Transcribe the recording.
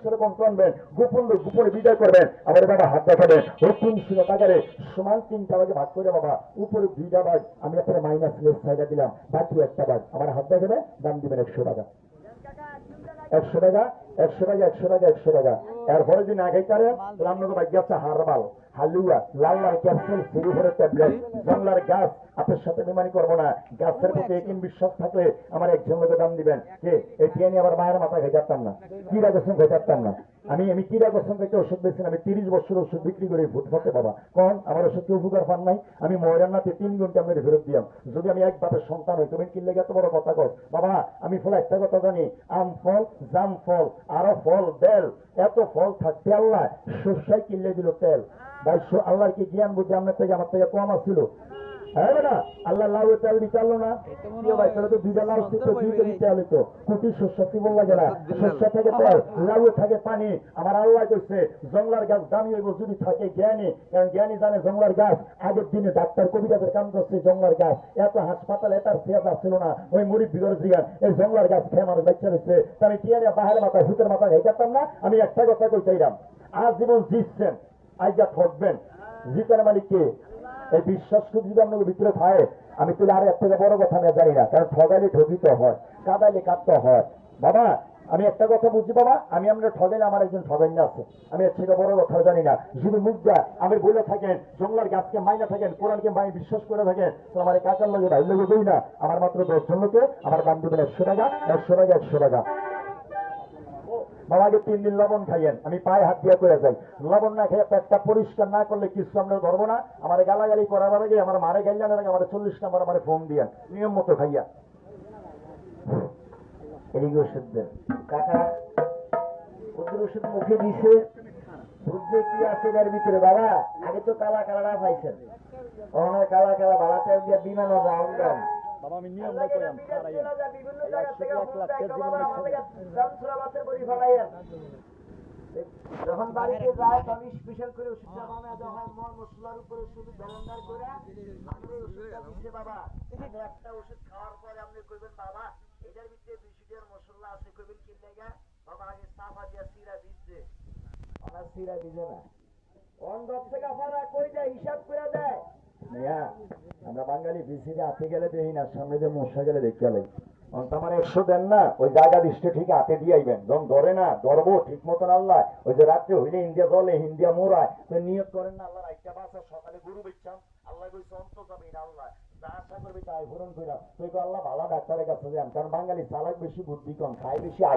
করে কণ্ঠ আনবেন, গোপন লোক গোপনে বিদায় করবেন। আমার বাবা হাত দেখাবেন, ওই 300 টাকারে সমান 3টা ভাগে ভাগ করে বাবা, উপরে 2টা ভাগ আমি আপনার মাইনাস লেস সাইডে দিলাম, বাকি একটা ভাগ আমার হাত দেখাবে, দাম দিবেন 100 টাকা। 100 টাকা, 100 টাকা, 100 টাকা, 100 টাকা। এরপরে যদি না খাইতারে তাহলে আপনাকে ভাগ্য আছে হারবাল, হালুয়া, লাল লাল ক্যাপসুল, সিরিফের ট্যাবলেট, জংলার গাছ। আপনার সাথে বেমানি করবো না, গাছের প্রতি একদিন বিশ্বাস থাকলে আমার একজন লোকের দাম দিবেন। কে এটি নিয়ে আবার মায়ের মাথা খাইতাম না, কিরা গেছেন খাইতাম না। আমি কিরা গেছেন থেকে ওষুধ বেছেন, আমি 30 বছর ওষুধ বিক্রি করে ফুটফাতে বাবা কোন আমার ওষুধ কেউ উপকার পান নাই। আমি ময়রান্নাতে 3 ঘন্টা আমি ফেরত দিলাম। যদি আমি এক বাপের সন্তান হই, তুমি কিনলে এত বড় কথা কর বাবা। আমি ফলে একটা কথা জানি, আম ফল, জাম ফল, আরো ফল, বেল, এত ফল থাকতে আল্লাহ শস্যাই কিনলে দিল তেল। ভাই আল্লাহর কি জ্ঞান বুঝে আপনার থেকে আমার থেকে কম আসছিল? হ্যাঁ না, আল্লাহ লাউ তেল দিতে পারলো না? ভাই তাহলে তো 2টা লাউ ছিল, 2 কেজি তেল হইতো। কুটি শস্য কি বল লাগে না, শস্য থেকে তেল, লাউ থাকে পানি। আমার আল্লাহ কইছে জংলার গাছ দামি হইব যদি থাকে জ্ঞানী, কারণ জ্ঞানী জানে জংলার গাছ আগের দিনে ডাক্তার কবিরাজের কাম করছে। জংলার গাছ এত হাসপাতাল এটার সেবা ছিল না, ওই মুড়ি বিগর জিগান এই জংলার গাছ খেয়ে আমার বাচ্চা রয়েছে। আমি কি আরে বাহার মাথা ভূতের মাথা খাইতাম না। আমি একটা কথা কই চাইলাম, আজ জীবন জিতছেন, আজ যা ঠকবেন, জিতার মালিক কে? এই বিশ্বাস যদি আপনার ভিতরে থাকে, আমি তুলে আর এর থেকে বড় কথা আমি জানি না, কারণ ঠগাইলে ঠকিতে হয়, কাদাইলে কাঁদতে হয় বাবা। আমি একটা কথা বুঝি বাবা, আমি আমরা ঠগাইলে আমার একজন ঠগাইনা আছে, আমি এর থেকে বড় কথা জানি না। যদি মুখ দেয় আমি বলে থাকেন, জংলার গাছকে মাইনা থাকেন, কোরআনকে মাই বিশ্বাস করে থাকেন, তো আমার কাকার লগে ভাই লগে দেই না। আমার মাত্র 10 জন লোকে আমার দাম দেবেন 100 টাকা, 100 টাকা, 100 টাকা। বাবাকে 3 দিন লবণ খাইয়েন, আমি পায়ে হাত দিয়া করে যাই। লবণ না খেয়ে পেটটা পরিষ্কার না করলে কিছু আমরা ধরবো না। আমার গালাগালি করার আগে আমার মারে গাইলেন, আমার 40 নম্বর আমার ফোন দিয়া নিয়ম মতো খাইয়া এদিকে ওষুধ দেন। কাকা ওদের ওষুধ মুখে দিছে, বুঝতে কি আছে এর ভিতরে বাবা? আগে তো কালা কালারা পাইছেন, ওনার কালা কালা ভাড়া তেল দিয়ে বিমান রাউন্ড দাম বাবা। আমি নিয়ম নাই কইলাম সারাইয়া বিভিন্ন জায়গা থেকে 1 লাখ টাকা জীবন জামসুরাবাতের বড়ি ফলাইয়া যখন বাড়িতে যায় তখন স্পেশাল করে ওষুধটা বানায় দেওয়া হয়, মর মশলার উপরে শুধু ব্যালেন্ডার করে আমরা ওষুধটা দিচ্ছে বাবা। আপনি একটা ওষুধ খাওয়ার পরে আপনি কইবেন বাবা এটার ভিতরে 200 টাকার মশলা আছে, কইবেন কি লাগা বাবা? আগে সাফা দিয়া সিরা দিচ্ছে, ওনা সিরা দিছে না, অন 10 টাকা ফারা কই যায় হিসাব করে দেয় মিয়া। আমরা বাঙালি বিসিতে হাতে গেলে দেই না, সামনে যে মশা গেলে দেখতে লাগে। আমার 100 দেন না, ওই জায়গা দৃষ্টি ঠিক হাতে দিয়ে আইবেন, যখন ধরে না ধরবো ঠিক মতন আল্লাহ। ওই যে রাত্রে হইলে ইন্ডিয়া জলে ইন্ডিয়া মোড়ায়, তো নিয়ত করেন না আল্লাহ রাইটা বাসা সকালে গরু বেচাম, আল্লাহ কইছে অন্ত যাবে না, আল্লাহ যা আশা করবে তাই পূরণ কইরা। তুই আল্লাহ ভালো ডাক্তারের কাছে যান, কারণ বাঙালি চালাক বেশি বুদ্ধি কম, খায় বেশি, আগে